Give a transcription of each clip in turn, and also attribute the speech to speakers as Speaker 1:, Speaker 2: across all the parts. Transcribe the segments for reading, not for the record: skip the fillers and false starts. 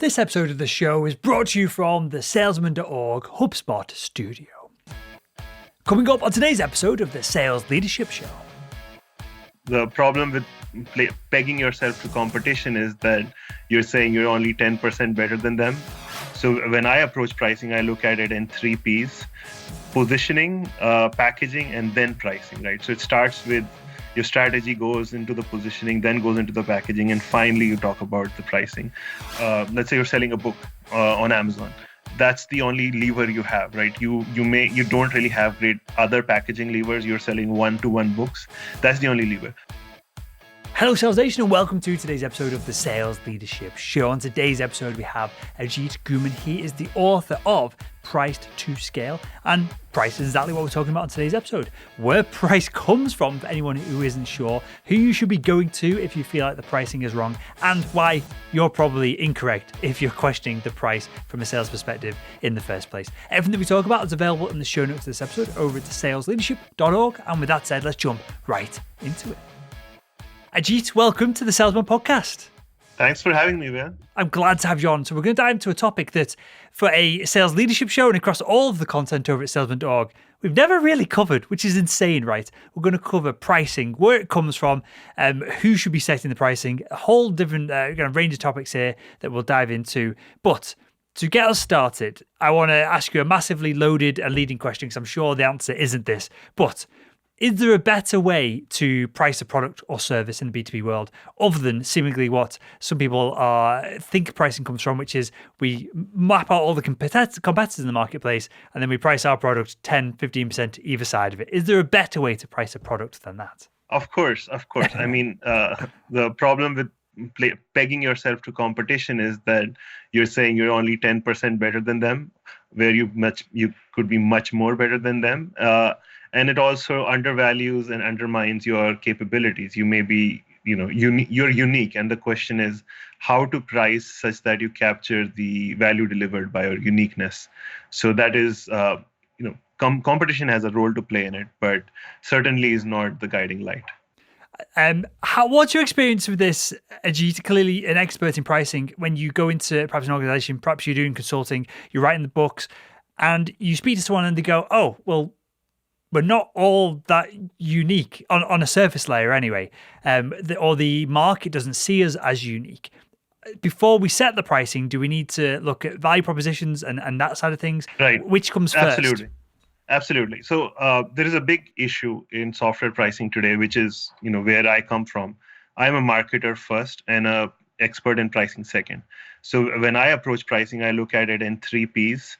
Speaker 1: This episode of the show is brought to you from the salesman.org HubSpot studio. Coming up on today's episode of the Sales Leadership Show.
Speaker 2: The problem with pegging yourself to competition is that you're saying you're only 10% better than them. So when I approach pricing, I look at it in 3 Ps: positioning, packaging, and then pricing, right? So it starts with your strategy, goes into the positioning, then goes into the packaging, and finally you talk about the pricing. Let's say you're selling a book on Amazon. That's the only lever you have, right? You don't really have great other packaging levers. You're selling one-to-one books. That's the only lever.
Speaker 1: Hello, Sales Nation, and welcome to today's episode of the Sales Leadership Show. On today's episode, we have Ajit Ghuman. He is the author of Priced to Scale, and price is exactly what we're talking about on today's episode. Where price comes from for anyone who isn't sure, who you should be going to if you feel like the pricing is wrong, and why you're probably incorrect if you're questioning the price from a sales perspective in the first place. Everything that we talk about is available in the show notes of this episode over at salesleadership.org. And with that said, let's jump right into it. Ajit, welcome to the Salesman Podcast.
Speaker 2: Thanks for having me, man.
Speaker 1: I'm glad to have you on. So we're going to dive into a topic that, for a sales leadership show and across all of the content over at salesman.org, we've never really covered, which is insane, right? We're going to cover pricing, where it comes from, who should be setting the pricing, a whole different range of topics here that we'll dive into. But to get us started, I want to ask you a massively loaded and leading question, because I'm sure the answer isn't this. But is there a better way to price a product or service in the B2B world other than seemingly what some people think pricing comes from, which is we map out all the competitors in the marketplace and then we price our product 10, 15% either side of it? Is there a better way to price a product than that?
Speaker 2: Of course. I mean, the problem with pegging yourself to competition is that you're saying you're only 10% better than them, where you could be much more better than them. And it also undervalues and undermines your capabilities. You may be, you're unique. And the question is how to price such that you capture the value delivered by your uniqueness. So that is, competition has a role to play in it, but certainly is not the guiding light.
Speaker 1: What's your experience with this, Ajit? Clearly an expert in pricing. When you go into perhaps an organization, perhaps you're doing consulting, you're writing the books, and you speak to someone and they go, oh, well, we're not all that unique on a surface layer anyway, or the market doesn't see us as unique. Before we set the pricing, do we need to look at value propositions and that side of things?
Speaker 2: Right.
Speaker 1: Which comes first?
Speaker 2: Absolutely. So there is a big issue in software pricing today, which is where I come from. I'm a marketer first and an expert in pricing second. So when I approach pricing, I look at it in 3 Ps: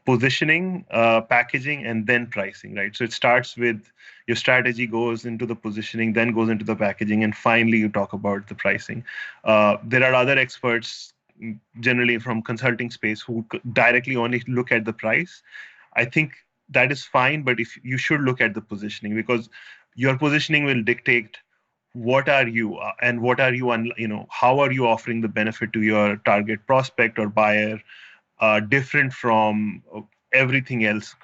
Speaker 2: positioning, packaging, and then pricing, right? So it starts with your strategy, goes into the positioning, then goes into the packaging, and finally you talk about the pricing. There are other experts, generally from consulting space, who directly only look at the price. I think that is fine, but if you should look at the positioning, because your positioning will dictate what are you and what are you, how are you offering the benefit to your target prospect or buyer, different from everything else,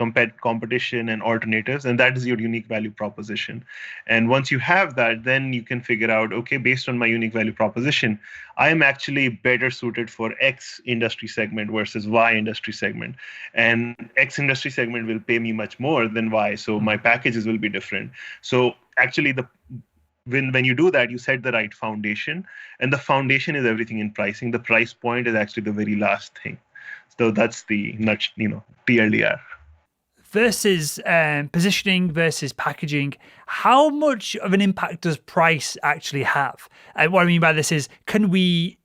Speaker 2: competition and alternatives, and that is your unique value proposition. And once you have that, then you can figure out, okay, based on my unique value proposition, I am actually better suited for X industry segment versus Y industry segment. And X industry segment will pay me much more than Y, so my packages will be different. So actually when you do that, you set the right foundation, and the foundation is everything in pricing. The price point is actually the very last thing. So that's the TLDR.
Speaker 1: Versus positioning versus packaging, how much of an impact does price actually have? What I mean by this is, could we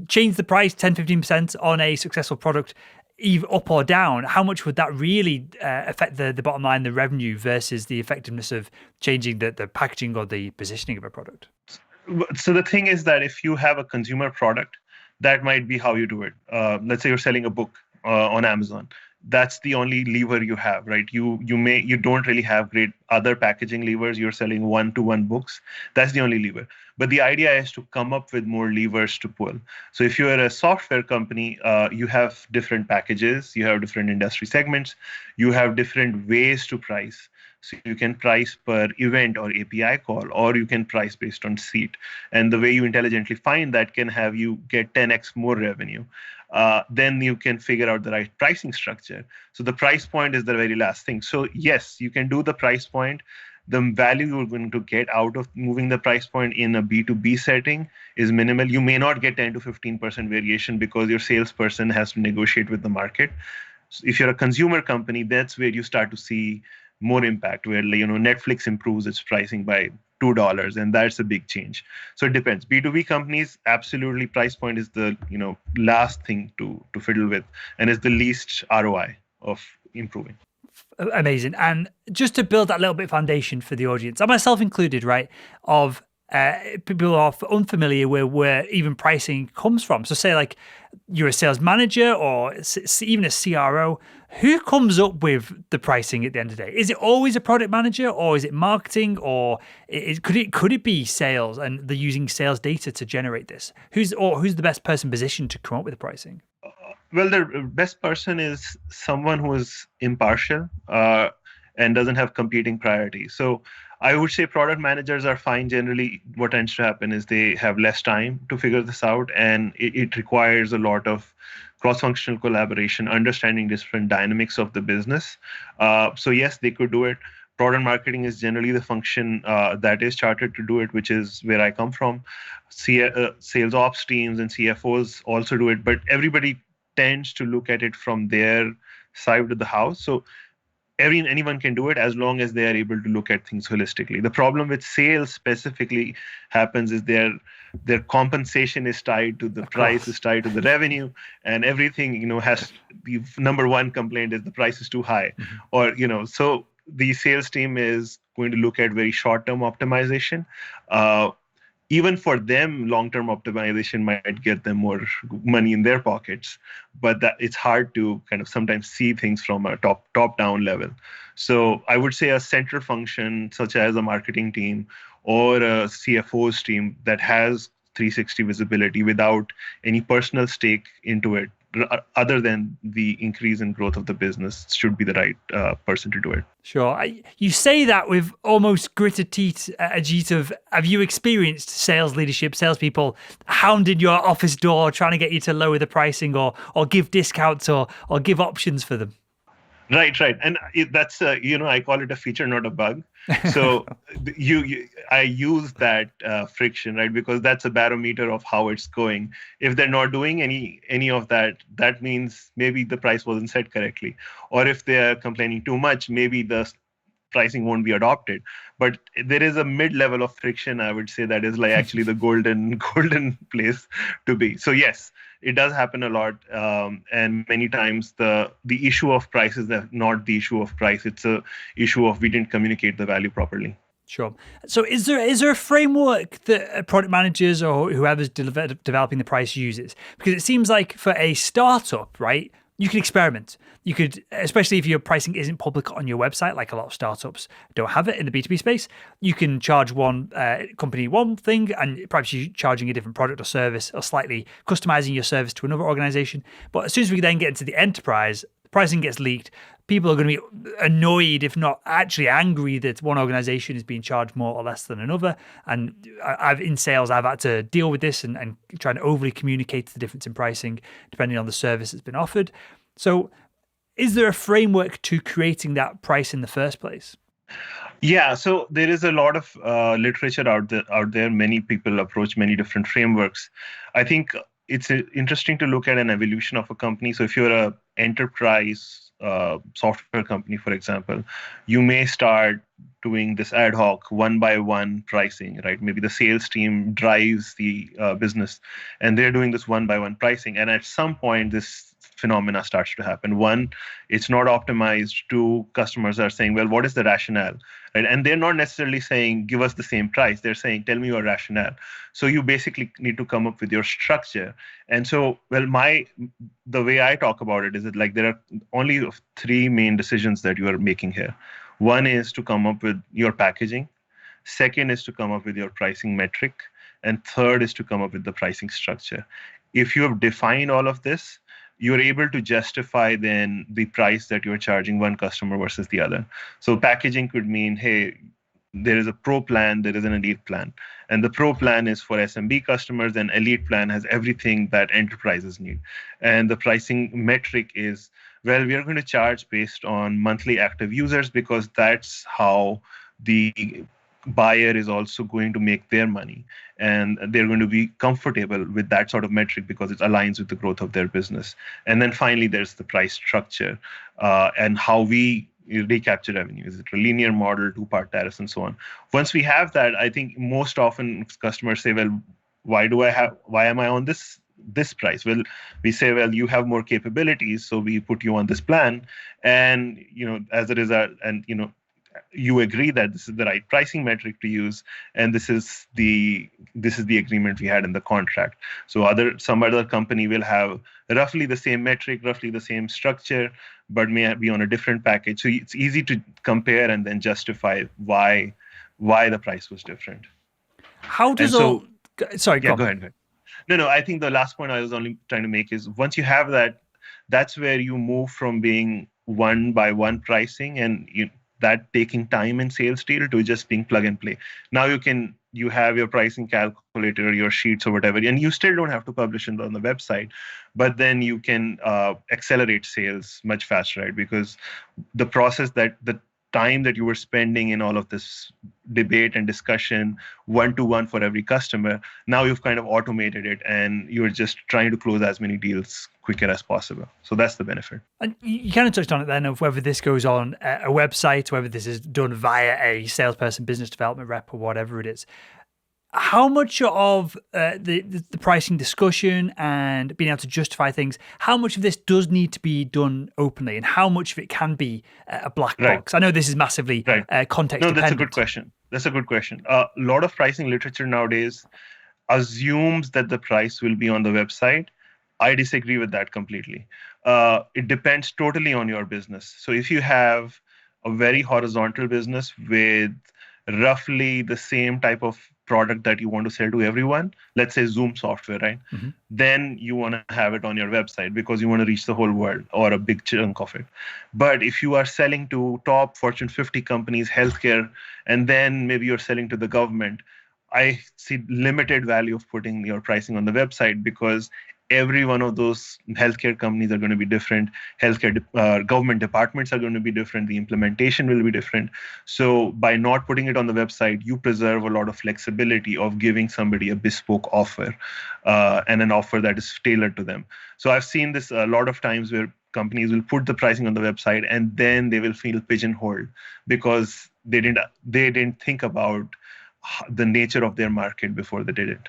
Speaker 1: change the price 10, 15% on a successful product, either up or down? How much would that really affect the bottom line, the revenue, versus the effectiveness of changing the packaging or the positioning of a product?
Speaker 2: So the thing is that if you have a consumer product, that might be how you do it. Let's say you're selling a book on Amazon. That's the only lever you have, right? You don't really have great other packaging levers. You're selling one-to-one books. That's the only lever. But the idea is to come up with more levers to pull. So if you're a software company, you have different packages, you have different industry segments, you have different ways to price. So you can price per event or API call, or you can price based on seat. And the way you intelligently find that can have you get 10x more revenue. Then you can figure out the right pricing structure. So the price point is the very last thing. So yes, you can do the price point. The value you're going to get out of moving the price point in a B2B setting is minimal. You may not get 10 to 15% variation because your salesperson has to negotiate with the market. So if you're a consumer company, that's where you start to see more impact, where Netflix improves its pricing by $2, and that's a big change. So it depends. B2B companies, absolutely, price point is the last thing to fiddle with, and is the least ROI of improving.
Speaker 1: Amazing. And just to build that little bit of foundation for the audience, and myself included, right, of people who are unfamiliar with where even pricing comes from. So say like you're a sales manager or even a CRO, who comes up with the pricing at the end of the day? Is it always a product manager, or is it marketing, or could it be sales and they're using sales data to generate this? Who's the best person positioned to come up with the pricing?
Speaker 2: Well, the best person is someone who is impartial and doesn't have competing priorities. So I would say product managers are fine. Generally, what tends to happen is they have less time to figure this out, and it requires a lot of cross-functional collaboration, understanding different dynamics of the business. So yes, they could do it. Product marketing is generally the function that is chartered to do it, which is where I come from. Sales ops teams and CFOs also do it, but everybody tends to look at it from their side of the house. So anyone can do it as long as they are able to look at things holistically. The problem with sales specifically happens is their compensation is tied to the price, is tied to the revenue, and everything has the number one complaint is the price is too high, or so the sales team is going to look at very short-term optimization. Even for them, long-term optimization might get them more money in their pockets, but that it's hard to kind of sometimes see things from a top-down level. So I would say a central function, such as a marketing team or a CFO's team that has 360 visibility without any personal stake into it, other than the increase in growth of the business, should be the right person to do it.
Speaker 1: Sure. You say that with almost gritted teeth, Ajit, have you experienced sales leadership, salespeople hounding your office door, trying to get you to lower the pricing or give discounts or give options for them?
Speaker 2: Right. And that's I call it a feature, not a bug. So I use that friction, right, because that's a barometer of how it's going. If they're not doing any of that, that means maybe the price wasn't set correctly, or if they're complaining too much, maybe the pricing won't be adopted. But there is a mid-level of friction, I would say, that is like actually the golden place to be. So yes, it does happen a lot, and many times the issue of price is not the issue of price. It's a issue of we didn't communicate the value properly.
Speaker 1: Sure. So is there a framework that product managers or whoever's developing the price uses? Because it seems like for a startup, right, you can experiment. You could, especially if your pricing isn't public on your website, like a lot of startups don't have it in the B2B space, you can charge one company one thing, and perhaps you're charging a different product or service or slightly customizing your service to another organization. But as soon as we then get into the enterprise, the pricing gets leaked. People are going to be annoyed, if not actually angry, that one organization is being charged more or less than another. And in sales, I've had to deal with this and try and overly communicate the difference in pricing depending on the service that's been offered. So is there a framework to creating that price in the first place?
Speaker 2: Yeah, so there is a lot of literature out there. Many people approach many different frameworks. I think it's interesting to look at an evolution of a company. So if you're an enterprise software company, for example, you may start doing this ad hoc one-by-one pricing, right? Maybe the sales team drives the business and they're doing this one-by-one pricing. And at some point, this phenomena starts to happen. One, it's not optimized. Two, customers are saying, well, what is the rationale? Right? And they're not necessarily saying, give us the same price. They're saying, tell me your rationale. So you basically need to come up with your structure. And so, well, the way I talk about it is that like there are only three main decisions that you are making here. One is to come up with your packaging. Second is to come up with your pricing metric. And third is to come up with the pricing structure. If you have defined all of this, you're able to justify then the price that you're charging one customer versus the other. So packaging could mean, hey, there is a pro plan, there is an elite plan. And the pro plan is for SMB customers, and elite plan has everything that enterprises need. And the pricing metric is, well, we are going to charge based on monthly active users because that's how the buyer is also going to make their money. And they're going to be comfortable with that sort of metric because it aligns with the growth of their business. And then finally, there's the price structure and how we recapture revenue. Is it a linear model, two-part tariffs, and so on? Once we have that, I think most often customers say, well, why am I on this price? Well, we say, well, you have more capabilities, so we put you on this plan. And, as a result, and, you agree that this is the right pricing metric to use, and this is the agreement we had in the contract. So some other company will have roughly the same metric, roughly the same structure, but may be on a different package. So it's easy to compare and then justify why the price was different.
Speaker 1: How does Sorry,
Speaker 2: go ahead. No, I think the last point I was only trying to make is once you have that, that's where you move from being one by one pricing and that taking time in sales deal to just being plug and play. Now you have your pricing calculator, your sheets or whatever, and you still don't have to publish it on the website, but then you can accelerate sales much faster, right? Because the process the time that you were spending in all of this debate and discussion one-to-one for every customer, now you've kind of automated it and you're just trying to close as many deals quicker as possible. So that's the benefit.
Speaker 1: And you kind of touched on it then of whether this goes on a website, whether this is done via a salesperson, business development rep, or whatever it is. How much of the pricing discussion and being able to justify things, how much of this does need to be done openly and how much of it can be a black box? I know this is massively context dependent.
Speaker 2: No, that's a good question. A lot of pricing literature nowadays assumes that the price will be on the website. I disagree with that completely. It depends totally on your business. So if you have a very horizontal business with roughly the same type of product that you want to sell to everyone, let's say Zoom software, right? Mm-hmm. Then you want to have it on your website because you want to reach the whole world or a big chunk of it. But if you are selling to top Fortune 50 companies, healthcare, and then maybe you're selling to the government, I see limited value of putting your pricing on the website because every one of those healthcare companies are going to be different. Healthcare government departments are going to be different. The implementation will be different. So by not putting it on the website, you preserve a lot of flexibility of giving somebody a bespoke offer and an offer that is tailored to them. So I've seen this a lot of times where companies will put the pricing on the website and then they will feel pigeonholed because they didn't think about the nature of their market before they did it.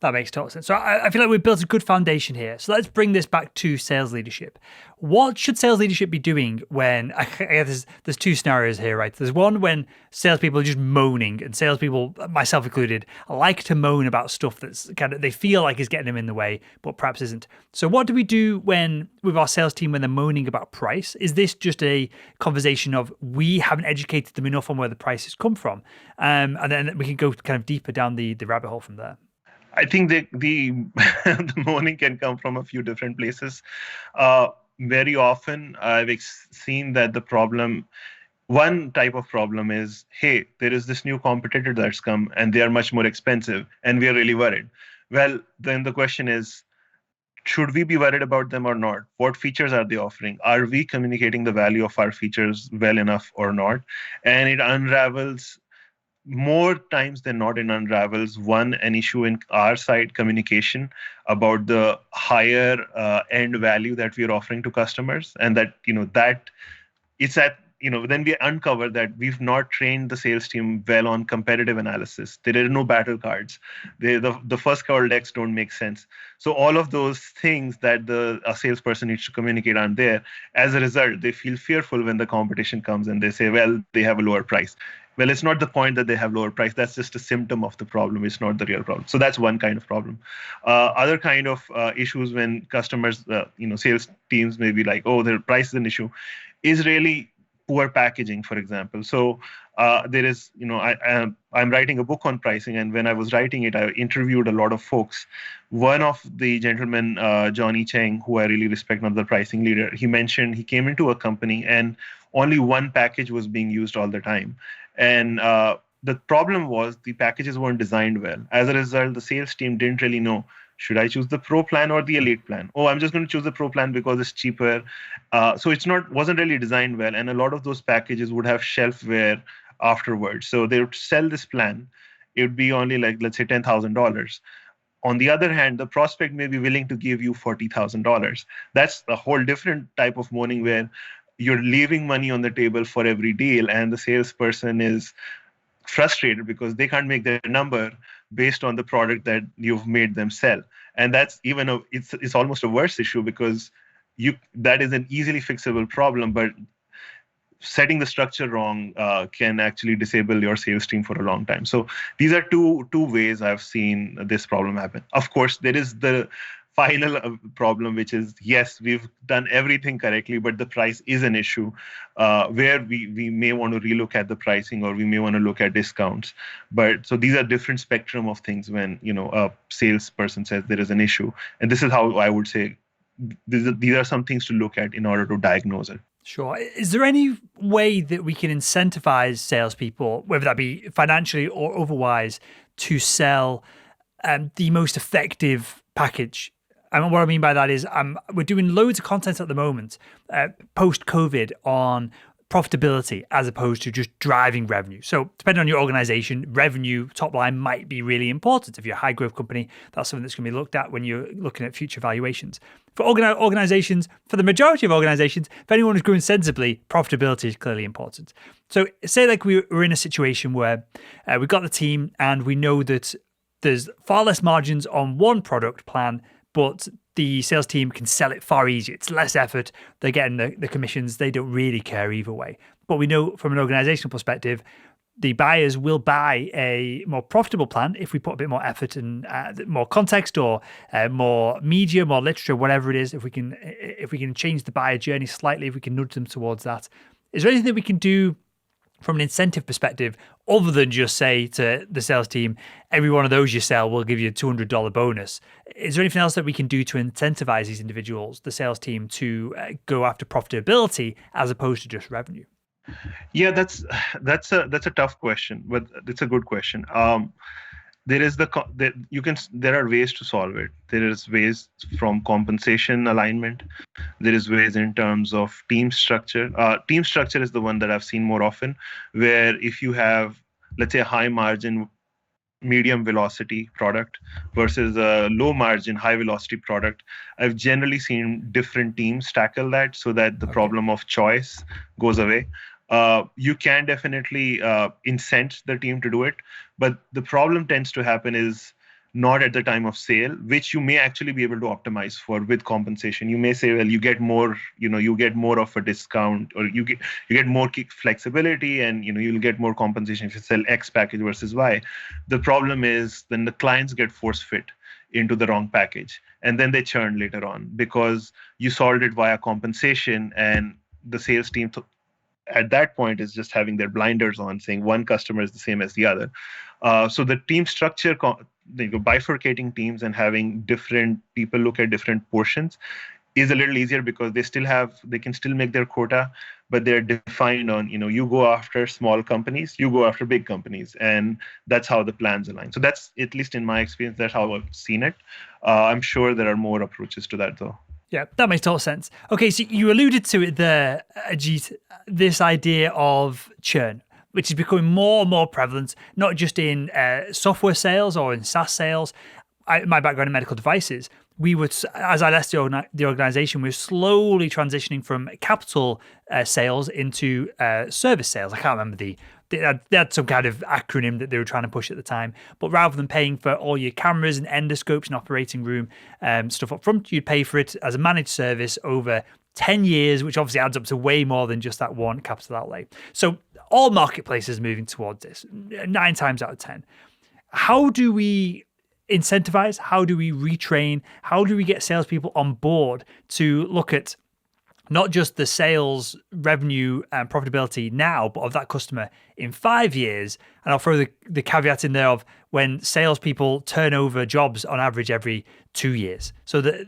Speaker 1: That makes total sense. So I feel like we've built a good foundation here. So let's bring this back to sales leadership. What should sales leadership be doing when, there's two scenarios here, right? There's one when salespeople are just moaning, and salespeople, myself included, like to moan about stuff that's kind of, they feel like is getting them in the way, but perhaps isn't. So what do we do with our sales team when they're moaning about price? Is this just a conversation of we haven't educated them enough on where the prices come from? And then we can go kind of deeper down the rabbit hole from there.
Speaker 2: I think the moaning can come from a few different places. Very often, I've seen that one type of problem is, hey, there is this new competitor that's come and they are much more expensive and we are really worried. Well, then the question is, should we be worried about them or not? What features are they offering? Are we communicating the value of our features well enough or not? And it unravels more times than not, it unravels an issue in our side communication about the higher end value that we are offering to customers, and that then we uncover that we've not trained the sales team well on competitive analysis. There are no battle cards. The first call decks don't make sense. So all of those things that a salesperson needs to communicate aren't there. As a result, they feel fearful when the competition comes and they say, well, they have a lower price. Well, it's not the point that they have lower price. That's just a symptom of the problem. It's not the real problem. So that's one kind of problem. Other kind of issues when customers, sales teams may be like, oh, their price is an issue, is really poor packaging, for example. So there is, I'm writing a book on pricing, and when I was writing it, I interviewed a lot of folks. One of the gentlemen, Johnny Cheng, who I really respect, another pricing leader, he mentioned he came into a company and only one package was being used all the time, and the problem was the packages weren't designed well. As a result, the sales team didn't really know, should I choose the pro plan or the elite plan? Oh, I'm just going to choose the pro plan because it's cheaper. So it's not wasn't really designed well, and a lot of those packages would have shelfware afterwards. So they would sell this plan. It would be only like, let's say, $10,000. On the other hand, the prospect may be willing to give you $40,000. That's a whole different type of moaning where you're leaving money on the table for every deal, and the salesperson is frustrated because they can't make their number based on the product that you've made them sell. And that's even it's almost a worse issue because that is an easily fixable problem, but setting the structure wrong can actually disable your sales team for a long time. So these are two ways I've seen this problem happen. Of course, there is the final problem, which is, yes, we've done everything correctly, but the price is an issue where we may want to relook at the pricing, or we may want to look at discounts. But so these are different spectrum of things when a salesperson says there is an issue. And this is how I would say these are some things to look at in order to diagnose it.
Speaker 1: Sure. Is there any way that we can incentivize salespeople, whether that be financially or otherwise, to sell the most effective package? And what I mean by that is we're doing loads of content at the moment, post-COVID, on profitability as opposed to just driving revenue. So depending on your organization, revenue top line might be really important. If you're a high growth company, that's something that's going to be looked at when you're looking at future valuations. For organizations, for the majority of organizations, if anyone is growing sensibly, profitability is clearly important. So say like we're in a situation where we've got the team and we know that there's far less margins on one product plan, but the sales team can sell it far easier. It's less effort. They're getting the commissions. They don't really care either way. But we know from an organizational perspective, the buyers will buy a more profitable plan if we put a bit more effort and more context, or more media, more literature, whatever it is. If we can change the buyer journey slightly, if we can nudge them towards that. Is there anything that we can do from an incentive perspective, other than just say to the sales team, every one of those you sell will give you a $200 bonus? Is there anything else that we can do to incentivize these individuals, the sales team, to go after profitability as opposed to just revenue?
Speaker 2: Yeah, that's a tough question, but it's a good question. There are ways to solve it. There is ways from compensation alignment. There is ways in terms of team structure. Team structure is the one that I've seen more often, where if you have, let's say, a high margin, medium velocity product versus a low margin, high velocity product, I've generally seen different teams tackle that so that the problem of choice goes away. You can definitely incent the team to do it, but the problem tends to happen is not at the time of sale, which you may actually be able to optimize for with compensation. You may say, well, you get more, you get more of a discount, or you get more flexibility, and you'll get more compensation if you sell X package versus Y. The problem is then the clients get force fit into the wrong package, and then they churn later on because you solved it via compensation, and the sales team at that point is just having their blinders on, saying one customer is the same as the other. So the team structure, bifurcating teams and having different people look at different portions is a little easier because they can still make their quota, but they're defined on, you go after small companies, you go after big companies, and that's how the plans align. So that's, at least in my experience, that's how I've seen it. I'm sure there are more approaches to that though.
Speaker 1: Yeah, that makes total sense. Okay, so you alluded to it there, Ajit, this idea of churn, which is becoming more and more prevalent, not just in software sales or in SaaS sales. My background in medical devices, as I left the organization, we were slowly transitioning from capital sales into service sales. I can't remember they had some kind of acronym that they were trying to push at the time. But rather than paying for all your cameras and endoscopes and operating room stuff up front, you'd pay for it as a managed service over 10 years, which obviously adds up to way more than just that one capital outlay. So all marketplaces are moving towards this, 9 times out of 10. How do we incentivize? How do we retrain? How do we get salespeople on board to look at not just the sales revenue and profitability now, but of that customer in 5 years. And I'll throw the caveat in there of when salespeople turn over jobs on average every 2 years. So that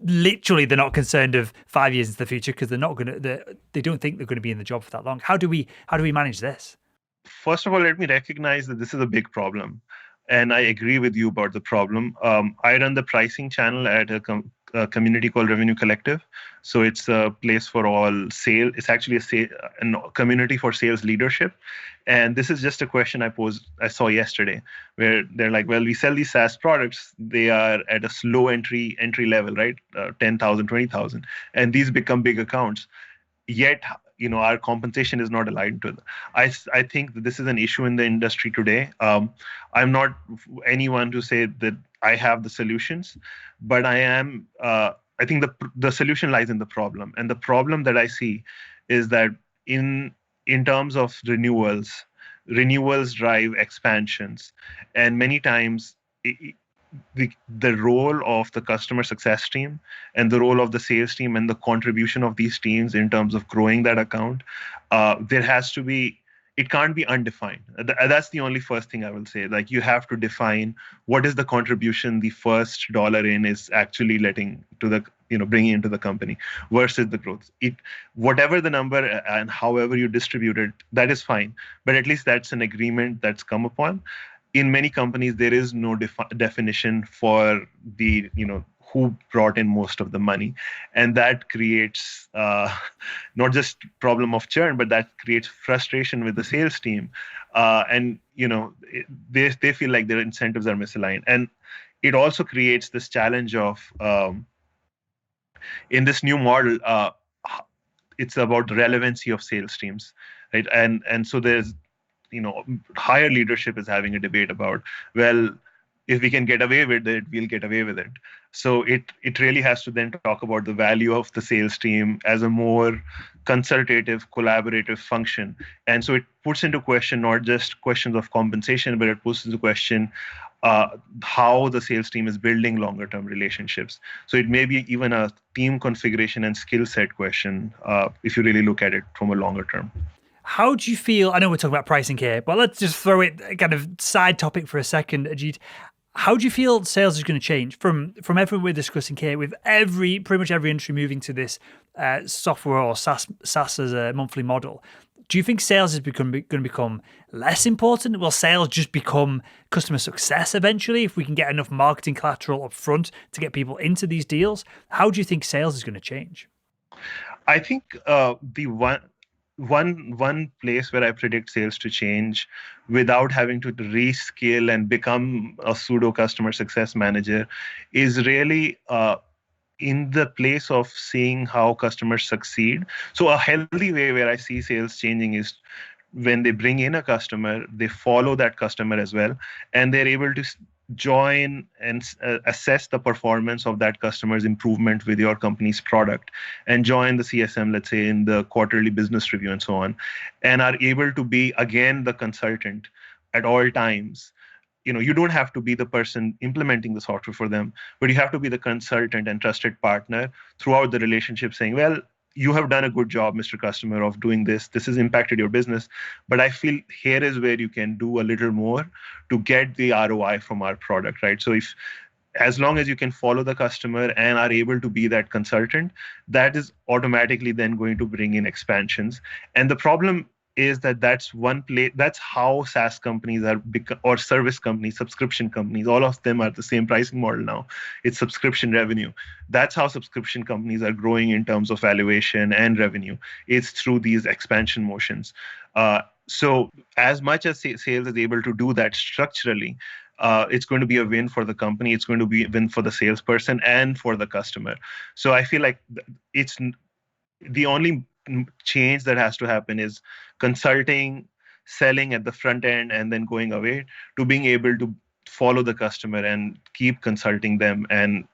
Speaker 1: literally they're not concerned of 5 years into the future because they don't think they're going to be in the job for that long. How do we manage this?
Speaker 2: First of all, let me recognize that this is a big problem. And I agree with you about the problem. I run the pricing channel at a community called Revenue Collective. So it's a place for all sales. It's actually a community for sales leadership. And this is just a question I saw yesterday, where they're like, well, we sell these SaaS products. They are at a slow entry level, right? 10,000, 20,000. And these become big accounts. Yet, our compensation is not aligned to it. I think that this is an issue in the industry today. I'm not anyone to say that I have the solutions, but I am. I think the solution lies in the problem, and the problem that I see is that in terms of renewals drive expansions, and many times. The role of the customer success team and the role of the sales team and the contribution of these teams in terms of growing that account, it can't be undefined. That's the only first thing I will say. Like, you have to define what is the contribution the first dollar in is actually bringing into the company versus the growth. Whatever the number and however you distribute it, that is fine. But at least that's an agreement that's come upon. In many companies, there is no definition for the, who brought in most of the money. And that creates not just problem of churn, but that creates frustration with the sales team. And, they feel like their incentives are misaligned. And it also creates this challenge of, in this new model, it's about the relevancy of sales teams, right? And so there's, higher leadership is having a debate about, well, if we can get away with it, we'll get away with it. So it really has to then talk about the value of the sales team as a more consultative, collaborative function. And so it puts into question not just questions of compensation, but it puts into question how the sales team is building longer term relationships. So it may be even a team configuration and skill set question if you really look at it from a longer term.
Speaker 1: How do you feel? I know we're talking about pricing here, but let's just throw it kind of side topic for a second, Ajit. How do you feel sales is going to change from everything we're discussing here, with pretty much every industry moving to this software or SaaS as a monthly model? Do you think sales is going to become less important? Will sales just become customer success eventually if we can get enough marketing collateral up front to get people into these deals? How do you think sales is going to change?
Speaker 2: I think the one place where I predict sales to change without having to rescale and become a pseudo customer success manager is really in the place of seeing how customers succeed. So a healthy way where I see sales changing is when they bring in a customer, they follow that customer as well, and they're able to join and assess the performance of that customer's improvement with your company's product, and join the CSM, let's say, in the quarterly business review and so on, and are able to be, again, the consultant at all times. You don't have to be the person implementing the software for them, but you have to be the consultant and trusted partner throughout the relationship, saying, well, you have done a good job, Mr. Customer, of doing this. This has impacted your business, but I feel here is where you can do a little more to get the ROI from our product, right? So as long as you can follow the customer and are able to be that consultant, that is automatically then going to bring in expansions. And the problem is that's one place. That's how SaaS companies or service companies, subscription companies, all of them are the same pricing model now. It's subscription revenue. That's how subscription companies are growing in terms of valuation and revenue. It's through these expansion motions. So as much as sales is able to do that structurally, it's going to be a win for the company. It's going to be a win for the salesperson and for the customer. So I feel like it's the only change that has to happen is consulting, selling at the front end, and then going away to being able to follow the customer and keep consulting them and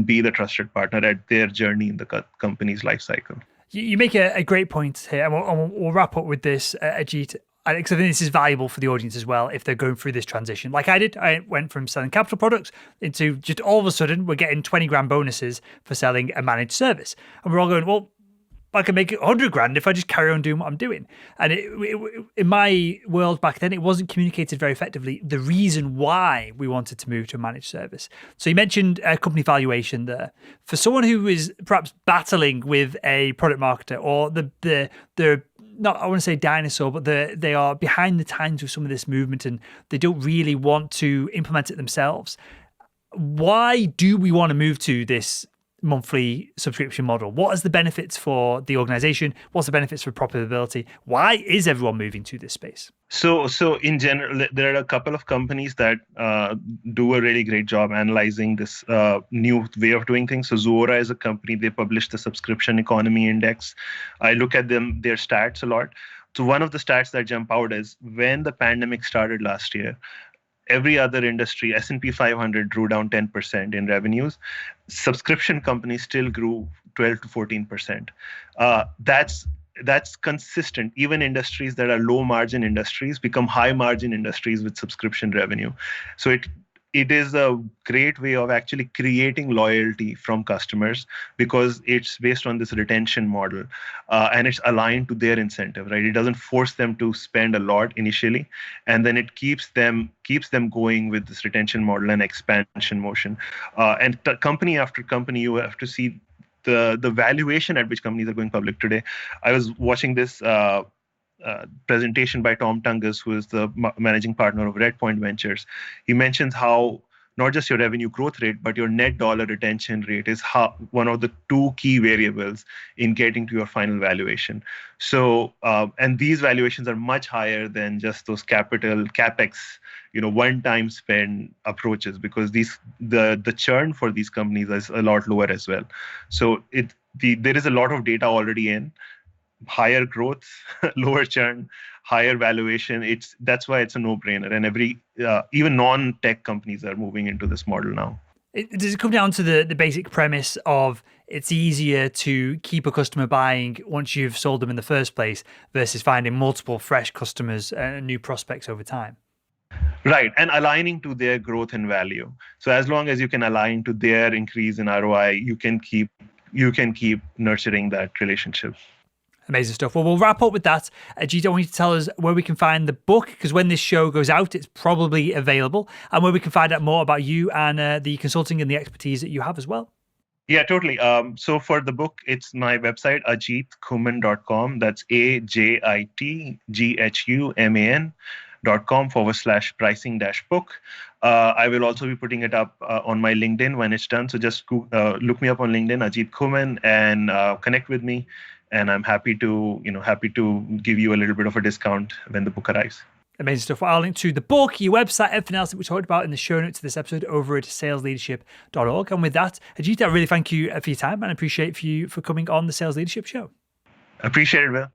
Speaker 2: be the trusted partner at their journey in the company's life cycle.
Speaker 1: You make a great point here, and we'll wrap up with this, Ajit. Because I think this is valuable for the audience as well if they're going through this transition. Like I did, I went from selling capital products into just all of a sudden we're getting 20 grand bonuses for selling a managed service. And we're all going, well, I can make 100 grand if I just carry on doing what I'm doing. And in my world back then, it wasn't communicated very effectively, the reason why we wanted to move to a managed service. So you mentioned company valuation there. For someone who is perhaps battling with a product marketer, or the not, I want to say dinosaur, but they are behind the times with some of this movement and they don't really want to implement it themselves. Why do we want to move to this monthly subscription model? What is the benefits for the organization? What's the benefits for profitability? Why is everyone moving to this space?
Speaker 2: So in general, there are a couple of companies that do a really great job analyzing this new way of doing things. So Zuora is a company, they publish the Subscription Economy Index. I look at their stats a lot. So one of the stats that jump out is when the pandemic started last year, every other industry, S&P 500 drew down 10% in revenues. Subscription companies still grew 12 to 14%. That's consistent. Even industries that are low margin industries become high margin industries with subscription revenue. So it is a great way of actually creating loyalty from customers because it's based on this retention model and it's aligned to their incentive, right? It doesn't force them to spend a lot initially, and then it keeps them going with this retention model and expansion motion. And company after company, you have to see the valuation at which companies are going public today. I was watching this presentation by Tom Tungus, who is the managing partner of Redpoint Ventures. He mentions how not just your revenue growth rate, but your net dollar retention rate is one of the two key variables in getting to your final valuation. So, and these valuations are much higher than just those capex, one-time spend approaches, because the churn for these companies is a lot lower as well. So there is a lot of data already in. Higher growth, lower churn, higher valuation. That's why it's a no-brainer, and even non-tech companies are moving into this model now.
Speaker 1: Does it come down to the basic premise of it's easier to keep a customer buying once you've sold them in the first place versus finding multiple fresh customers and new prospects over time?
Speaker 2: Right, and aligning to their growth and value. So as long as you can align to their increase in ROI, you can keep nurturing that relationship.
Speaker 1: Amazing stuff. Well, we'll wrap up with that. Ajit, I want you to tell us where we can find the book, because when this show goes out, it's probably available, and where we can find out more about you and the consulting and the expertise that you have as well.
Speaker 2: Yeah, totally. So for the book, it's my website, ajitghuman.com. That's AJITGHUMAN.com/pricing-book. I will also be putting it up on my LinkedIn when it's done. So just look me up on LinkedIn, Ajit Ghuman, and connect with me. And I'm happy to give you a little bit of a discount when the book arrives.
Speaker 1: Amazing stuff. Well, I'll link to the book, your website, everything else that we talked about in the show notes of this episode over at salesleadership.org. And with that, Ajit, I really thank you for your time and appreciate you for coming on the Sales Leadership Show.
Speaker 2: Appreciate it, Will.